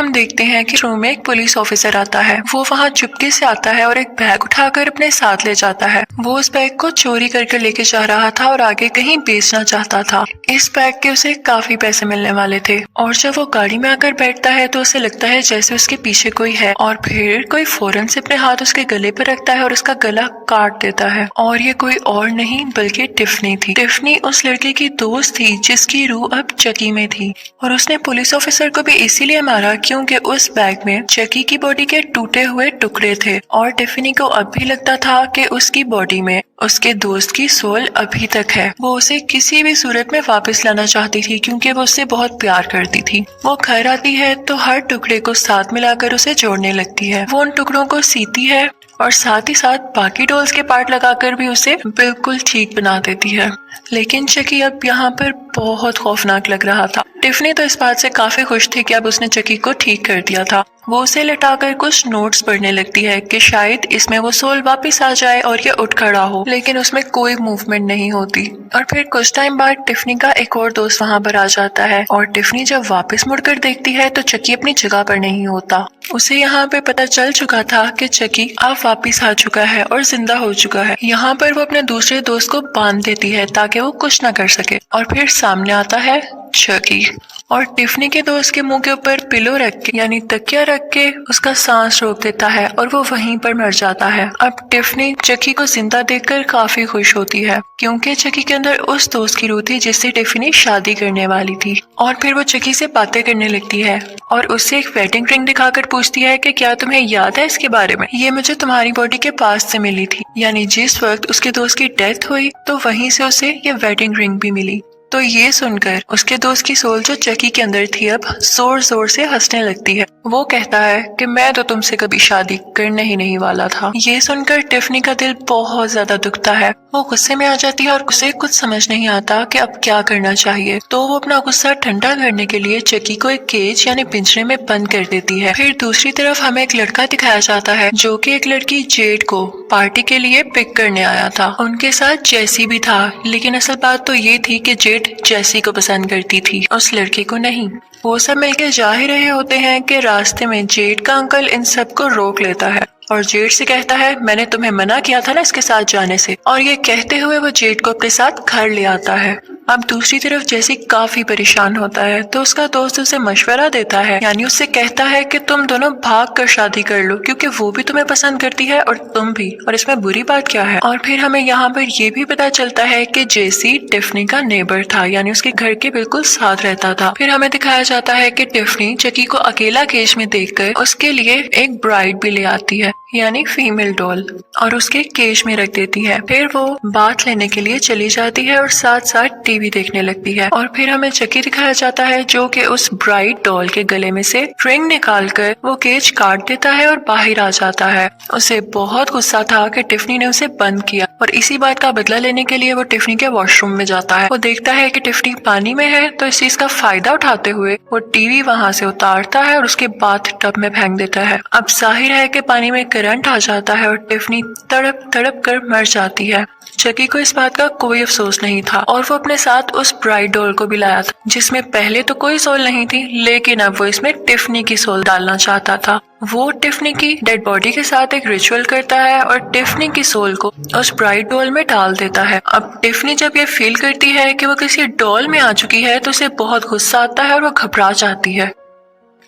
हम देखते हैं कि रूम में एक पुलिस ऑफिसर आता है। वो वहाँ चुपके से आता है और एक बैग उठाकर अपने साथ ले जाता है। वो उस बैग को चोरी करके लेके जा रहा था और आगे कहीं बेचना चाहता था। इस बैग के उसे काफी पैसे मिलने वाले थे और जब वो गाड़ी में आकर बैठता है तो उसे लगता है जैसे उसके पीछे कोई है और फिर कोई फौरन से अपने हाथ उसके गले पर रखता है और उसका गला काट देता है। और ये कोई और नहीं बल्कि टिफनी थी। टिफनी उस लड़के की दोस्त थी जिसकी रूह अब चकी में थी और उसने पुलिस ऑफिसर को भी इसीलिए मारा क्योंकि उस बैग में चकी की बॉडी के टूटे हुए टुकड़े थे और टिफनी को अब भी लगता था कि उसकी बॉडी में उसके दोस्त की सोल अभी तक है। वो उसे किसी भी सूरत में वापस लाना चाहती थी क्योंकि वो उससे बहुत प्यार करती थी। वो घर आती है तो हर टुकड़े को साथ मिलाकर उसे जोड़ने लगती है। वो उन टुकड़ों को सीती है और साथ ही साथ बाकी डॉल्स के पार्ट लगाकर भी उसे बिल्कुल ठीक बना देती है। लेकिन चकी अब यहाँ पर बहुत खौफनाक लग रहा था। टिफनी तो इस बात से काफी खुश थी कि अब उसने चकी को ठीक कर दिया था। वो उसे लटाकर कुछ नोट्स पढ़ने लगती है कि शायद इसमें वो सोल वापस आ जाए और ये उठ खड़ा हो, लेकिन उसमें कोई मूवमेंट नहीं होती। और फिर कुछ टाइम बाद टिफनी का एक और दोस्त वहाँ पर आ जाता है और टिफनी जब वापस मुड़कर देखती है तो चकी अपनी जगह पर नहीं होता। उसे यहाँ पे पता चल चुका था कि चकी अब वापस आ चुका है और जिंदा हो चुका है। यहाँ पर वो अपने दूसरे दोस्त को बांध देती है ताकि वो कुछ ना कर सके और फिर सामने आता है चकी और टिफनी के दोस्त के मुंह के ऊपर पिलो रख के यानी तकिया रख के उसका सांस रोक देता है और वो वहीं पर मर जाता है। अब टिफनी चकी को जिंदा देखकर काफी खुश होती है क्योंकि चकी के अंदर उस दोस्त की रूह थी जिससे टिफनी शादी करने वाली थी। और फिर वो चकी से बातें करने लगती है और उससे एक वेडिंग रिंग दिखाकर पूछती है कि क्या तुम्हें याद है इसके बारे में, ये मुझे तुम्हारी बॉडी के पास से मिली थी। यानी जिस वक्त उसके दोस्त की डेथ हुई तो वहीं से उसे ये वेडिंग रिंग भी मिली। तो ये सुनकर उसके दोस्त की सोल जो चकी के अंदर थी अब जोर जोर से हंसने लगती है। वो कहता है कि मैं तो तुमसे कभी शादी करने ही नहीं वाला था। ये सुनकर टिफनी का दिल बहुत ज्यादा दुखता है। वो गुस्से में आ जाती है और उसे कुछ समझ नहीं आता कि अब क्या करना चाहिए। तो वो अपना गुस्सा ठंडा करने के लिए चकी को एक केज यानी पिंजरे में बंद कर देती है। फिर दूसरी तरफ हमें एक लड़का दिखाया जाता है जो कि एक लड़की जेड को पार्टी के लिए पिक करने आया था। उनके साथ जैसी भी था, लेकिन असल बात तो ये थी कि जेड जैसी को पसंद करती थी, उस लड़के को नहीं। वो सब मिलकर जा ही रहे होते हैं कि रास्ते में जेड का अंकल इन सबको रोक लेता है और जेड से कहता है मैंने तुम्हें मना किया था ना इसके साथ जाने से। और ये कहते हुए वो जेड को अपने साथ घर ले आता है। अब दूसरी तरफ जैसी काफी परेशान होता है तो उसका दोस्त उसे मशवरा देता है, यानी उससे कहता है कि तुम दोनों भाग कर शादी कर लो क्योंकि वो भी तुम्हें पसंद करती है और तुम भी, और इसमें बुरी बात क्या है। और फिर हमें यहाँ पर ये भी पता चलता है कि जेसी टिफनी का नेबर था, यानी उसके घर के बिल्कुल साथ रहता था। फिर हमें दिखाया जाता है कि टिफनी चकी को अकेला केज में देखकर उसके लिए एक ब्राइड भी ले आती है, यानी फीमेल डॉल, और उसके केज में रख देती है। फिर वो बात लेने के लिए चली जाती है और साथ साथ टीवी देखने लगती है। और फिर हमें चकी दिखाया जाता है जो कि उस ब्राइड डॉल के गले में से रिंग निकालकर वो केज काट देता है और बाहर आ जाता है। उसे बहुत गुस्सा था कि टिफनी ने उसे बंद किया और इसी बात का बदला लेने के लिए वो टिफनी के वॉशरूम में जाता है। वो देखता है कि टिफनी पानी में है तो इस चीज का फायदा उठाते हुए वो टीवी वहाँ से उतारता है और उसके बाथ टब में फेंक देता है। अब जाहिर है कि पानी में करंट आ जाता है और टिफनी तड़प तड़प कर मर जाती है। चकी को इस बात का कोई अफसोस नहीं था और वो अपने साथ उस ब्राइड डॉल को भी लाया था जिसमें पहले तो कोई सोल नहीं थी, लेकिन अब वो इसमें टिफनी की सोल डालना चाहता था। वो टिफनी की डेड बॉडी के साथ एक रिचुअल करता है और टिफनी की सोल को उस ब्राइड डॉल में डाल देता है। अब टिफनी जब ये फील करती है कि वो किसी डॉल में आ चुकी है तो उसे बहुत गुस्सा आता है और वो घबरा जाती है।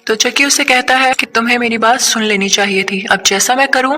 तो चकी उसे कहता है कि तुम्हें मेरी बात सुन लेनी चाहिए थी, अब जैसा मैं करूं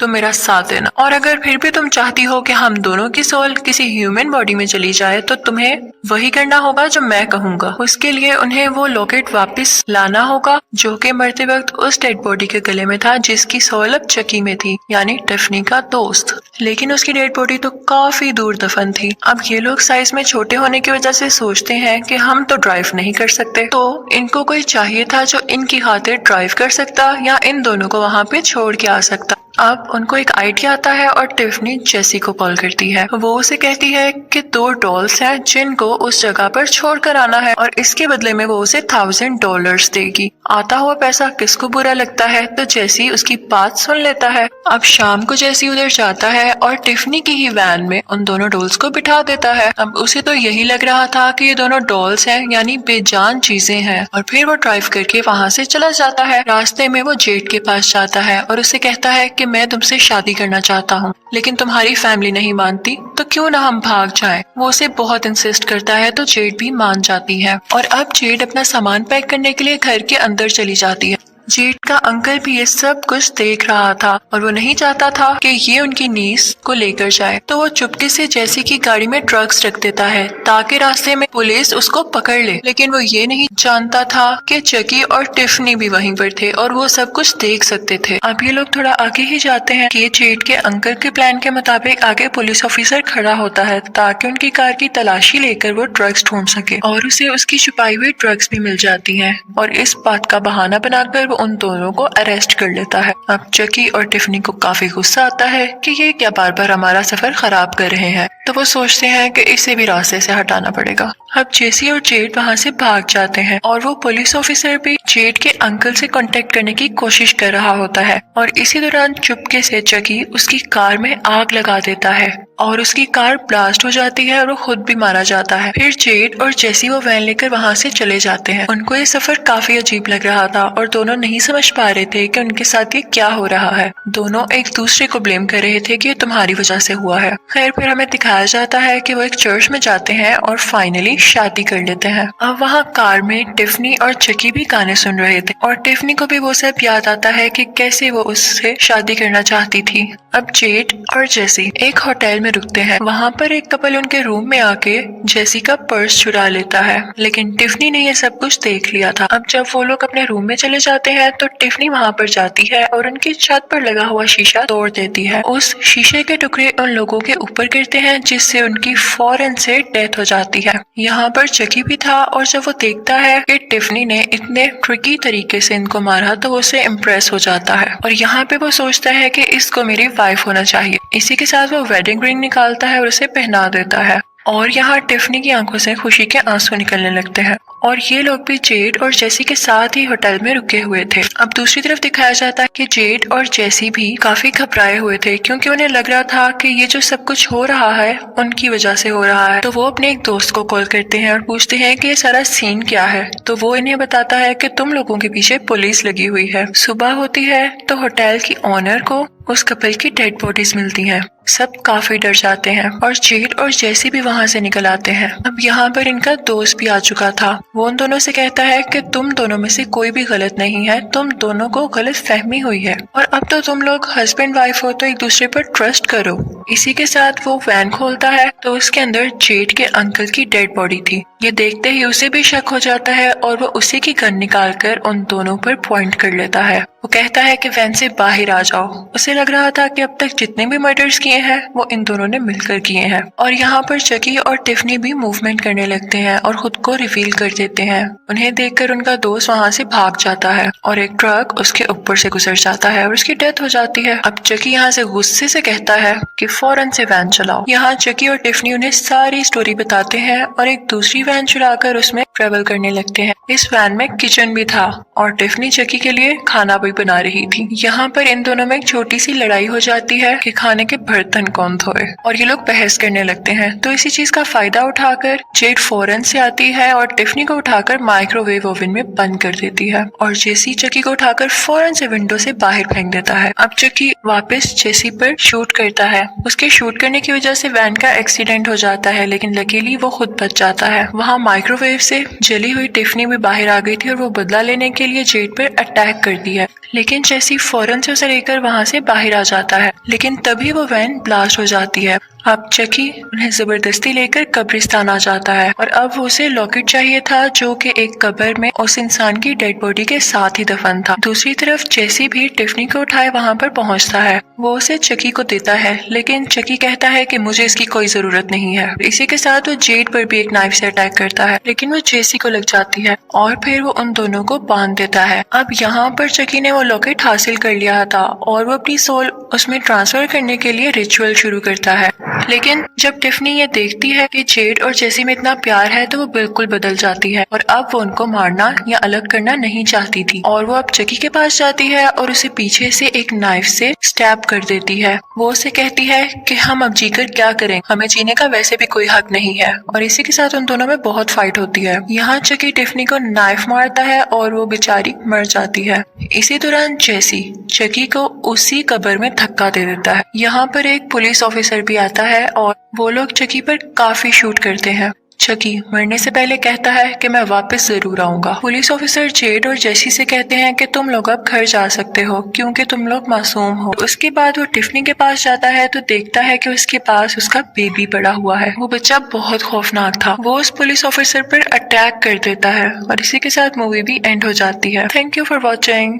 तो मेरा साथ देना, और अगर फिर भी तुम चाहती हो कि हम दोनों की सोल किसी ह्यूमन बॉडी में चली जाए तो तुम्हें वही करना होगा जो मैं कहूंगा। उसके लिए उन्हें वो लॉकेट वापस लाना होगा जो कि मरते वक्त उस डेड बॉडी के गले में था जिसकी सोल अब चकी में थी, यानी टिफनी का दोस्त, लेकिन उसकी डेड बॉडी तो काफी दूर दफन थी। अब ये लोग साइज में छोटे होने की वजह से सोचते हैं कि हम तो ड्राइव नहीं कर सकते, तो इनको कोई चाहिए था जो इनकी खातिर ड्राइव कर सकता या इन दोनों को वहाँ पे छोड़ के आ सकता। अब उनको एक आइडिया आता है और टिफनी जेसी को कॉल करती है। वो उसे कहती है कि 2 डॉल्स हैं जिनको उस जगह पर छोड़कर आना है और इसके बदले में वो उसे $1000 देगी। आता हुआ पैसा किसको बुरा लगता है, तो जेसी उसकी बात सुन लेता है। अब शाम को जेसी उधर जाता है और टिफनी की ही वैन में उन दोनों डॉल्स को बिठा देता है। अब उसे तो यही लग रहा था कि ये दोनों डॉल्स हैं, यानी बेजान चीजें हैं, और फिर वो ड्राइव करके वहाँ से चला जाता है। रास्ते में वो जेड के पास जाता है और उसे कहता है कि मैं तुमसे शादी करना चाहता हूँ, लेकिन तुम्हारी फैमिली नहीं मानती, तो क्यों ना हम भाग जाएं। वो उसे बहुत इंसिस्ट करता है तो जेड भी मान जाती है और अब जेड अपना सामान पैक करने के लिए घर के अंदर चली जाती है। जेड का अंकल भी ये सब कुछ देख रहा था और वो नहीं चाहता था कि ये उनकी नीस को लेकर जाए, तो वो चुपके से जेसी की गाड़ी में ड्रग्स रख देता है ताकि रास्ते में पुलिस उसको पकड़ ले। लेकिन वो ये नहीं जानता था कि चकी और टिफनी भी वहीं पर थे और वो सब कुछ देख सकते थे। अब ये लोग थोड़ा आगे ही जाते हैं कि जेड के अंकल के प्लान के मुताबिक आगे पुलिस ऑफिसर खड़ा होता है ताकि उनकी कार की तलाशी लेकर वो ड्रग्स ढूंढ सके, और उसे उसकी छुपाई हुई ड्रग्स भी मिल जाती है और इस बात का बहाना बनाकर वो उन दोनों को अरेस्ट कर लेता है। अब चकी और टिफनी को काफी गुस्सा आता है कि ये क्या बार बार हमारा सफर खराब कर रहे हैं, तो वो सोचते हैं कि इसे भी रास्ते से हटाना पड़ेगा। अब जेसी और जेड वहाँ से भाग जाते हैं और वो पुलिस ऑफिसर भी जेड के अंकल से कांटेक्ट करने की कोशिश कर रहा होता है और इसी दौरान चुपके से चकी उसकी कार में आग लगा देता है और उसकी कार ब्लास्ट हो जाती है और वो खुद भी मारा जाता है। फिर जेड और जेसी वो वैन लेकर वहाँ से चले जाते हैं। उनको ये सफर काफी अजीब लग रहा था और दोनों नहीं समझ पा रहे थे कि उनके साथ ये क्या हो रहा है। दोनों एक दूसरे को ब्लेम कर रहे थे कि ये तुम्हारी वजह से हुआ है। खैर फिर हमें दिखाया जाता है कि वो एक चर्च में जाते हैं और फाइनली शादी कर लेते हैं। अब वहाँ कार में टिफनी और चकी भी गाने सुन रहे थे और टिफनी को भी वो सब याद आता है कि कैसे वो उससे शादी करना चाहती थी। अब जेड और जेसी एक होटल में रुकते हैं। वहाँ पर एक कपल उनके रूम में आके जेसी का पर्स चुरा लेता है, लेकिन टिफनी ने ये सब कुछ देख लिया था। अब जब वो लोग अपने रूम में चले जाते हैं तो टिफनी वहाँ पर जाती है और उनकी छत पर लगा हुआ शीशा तोड़ देती है। उस शीशे के टुकड़े उन लोगों के ऊपर गिरते हैं जिससे उनकी फौरन से डेथ हो जाती है। यहाँ पर चकी भी था और जब वो देखता है कि टिफनी ने इतने ट्रिकी तरीके से इनको मारा तो वो उससे इम्प्रेस हो जाता है और यहाँ पे वो सोचता है कि इसको मेरी वाइफ होना चाहिए। इसी के साथ वो वेडिंग रिंग निकालता है और उसे पहना देता है और यहाँ टिफनी की आंखों से खुशी के आंसू निकलने लगते हैं और ये लोग भी जेड और जेसी के साथ ही होटल में रुके हुए थे। अब दूसरी तरफ दिखाया जाता है कि जेड और जेसी भी काफी घबराए हुए थे क्योंकि उन्हें लग रहा था कि ये जो सब कुछ हो रहा है उनकी वजह से हो रहा है। तो वो अपने एक दोस्त को कॉल करते हैं और पूछते हैं कि ये सारा सीन क्या है। तो वो इन्हें बताता है कि तुम लोगों के पीछे पुलिस लगी हुई है। सुबह होती है तो होटल की ओनर को उस कपल की डेड बॉडीज मिलती हैं। सब काफी डर जाते हैं और जेड और जेसी भी वहाँ से निकल आते हैं। अब यहाँ पर इनका दोस्त भी आ चुका था। वो उन दोनों से कहता है कि तुम दोनों में से कोई भी गलत नहीं है, तुम दोनों को गलत फहमी हुई है और अब तो तुम लोग हस्बैंड वाइफ हो तो एक दूसरे पर ट्रस्ट करो। इसी के साथ वो वैन खोलता है तो उसके अंदर जेड के अंकल की डेड बॉडी थी। ये देखते ही उसे भी शक हो जाता है और वो उसी की गन निकालकर उन दोनों पर पॉइंट कर लेता है। वो कहता है कि वैन से बाहर आ जाओ। उसे लग रहा था कि अब तक जितने भी मर्डर्स किए हैं वो इन दोनों ने मिलकर किए हैं। और यहाँ पर चकी और टिफनी भी मूवमेंट करने लगते हैं और खुद को रिवील कर देते हैं। उन्हें देखकर उनका दोस्त वहाँ से भाग जाता है और एक ट्रक उसके ऊपर से गुजर जाता है और उसकी डेथ हो जाती है। अब चकी यहाँ से गुस्से से कहता है कि फौरन से वैन चलाओ। यहाँ चकी और टिफनी उन्हें सारी स्टोरी बताते हैं और एक दूसरी वैन चुराकर उसमें ट्रेवल करने लगते हैं। इस वैन में किचन भी था और टिफनी चकी के लिए खाना भी बना रही थी। यहाँ पर इन दोनों में एक छोटी सी लड़ाई हो जाती है कि खाने के बर्तन कौन धोए और ये लोग बहस करने लगते हैं। तो इसी चीज का फायदा उठाकर जेड फौरन से आती है और टिफनी को उठाकर माइक्रोवेव ओवन में बंद कर देती है और जेसी चकी को उठाकर फौरन से विंडो से बाहर फेंक देता है। अब चकी वापस जेसी पर शूट करता है। उसके शूट करने की वजह से वैन का एक्सीडेंट हो जाता है, लेकिन लकीली वो खुद बच जाता है। वहाँ माइक्रोवेव से जली हुई टिफनी भी बाहर आ गई थी और वो बदला लेने के लिए जेड पर अटैक करती है, लेकिन जेसी फौरन से उसे लेकर वहाँ से बाहर आ जाता है। लेकिन तभी वो वैन ब्लास्ट हो जाती है। अब चकी उन्हें जबरदस्ती लेकर कब्रिस्तान आ जाता है और अब उसे लॉकेट चाहिए था जो कि एक कब्र में उस इंसान की डेड बॉडी के साथ ही दफन था। दूसरी तरफ जेसी भी टिफनी को उठाए वहाँ पर पहुँचता है। वो उसे चकी को देता है लेकिन चकी कहता है कि मुझे इसकी कोई जरूरत नहीं है। इसी के साथ वो जेड पर भी एक नाइफ से अटैक करता है लेकिन वो जेसी को लग जाती है और फिर वो उन दोनों को बांध देता है। अब यहाँ पर चकी ने वो लॉकेट हासिल कर लिया था और वो अपनी सोल उसमें ट्रांसफर करने के लिए रिचुअल शुरू करता है। लेकिन जब टिफनी ये देखती है कि जेड और जेसी में इतना प्यार है तो वो बिल्कुल बदल जाती है और अब वो उनको मारना या अलग करना नहीं चाहती थी और वो अब चकी के पास जाती है और उसे पीछे से एक नाइफ से स्टैब कर देती है। वो उसे कहती है कि हम अब जीकर क्या करें, हमें जीने का वैसे भी कोई हक नहीं है और इसी के साथ उन दोनों में बहुत फाइट होती है। यहाँ चकी टिफनी को नाइफ मारता है और वो बेचारी मर जाती है। इसी दौरान जेसी चकी को उसी कब्र में धक्का दे देता है। यहाँ पर एक पुलिस ऑफिसर भी आता है और वो लोग चकी पर काफी शूट करते हैं। चकी मरने से पहले कहता है कि मैं वापस जरूर आऊंगा। पुलिस ऑफिसर जेड और जेसी से कहते हैं कि तुम लोग अब घर जा सकते हो क्योंकि तुम लोग मासूम हो। उसके बाद वो टिफनी के पास जाता है तो देखता है कि उसके पास उसका बेबी पड़ा हुआ है। वो बच्चा बहुत खौफनाक था। वो उस पुलिस ऑफिसर पर अटैक कर देता है और इसी के साथ मूवी भी एंड हो जाती है। Thank you for watching.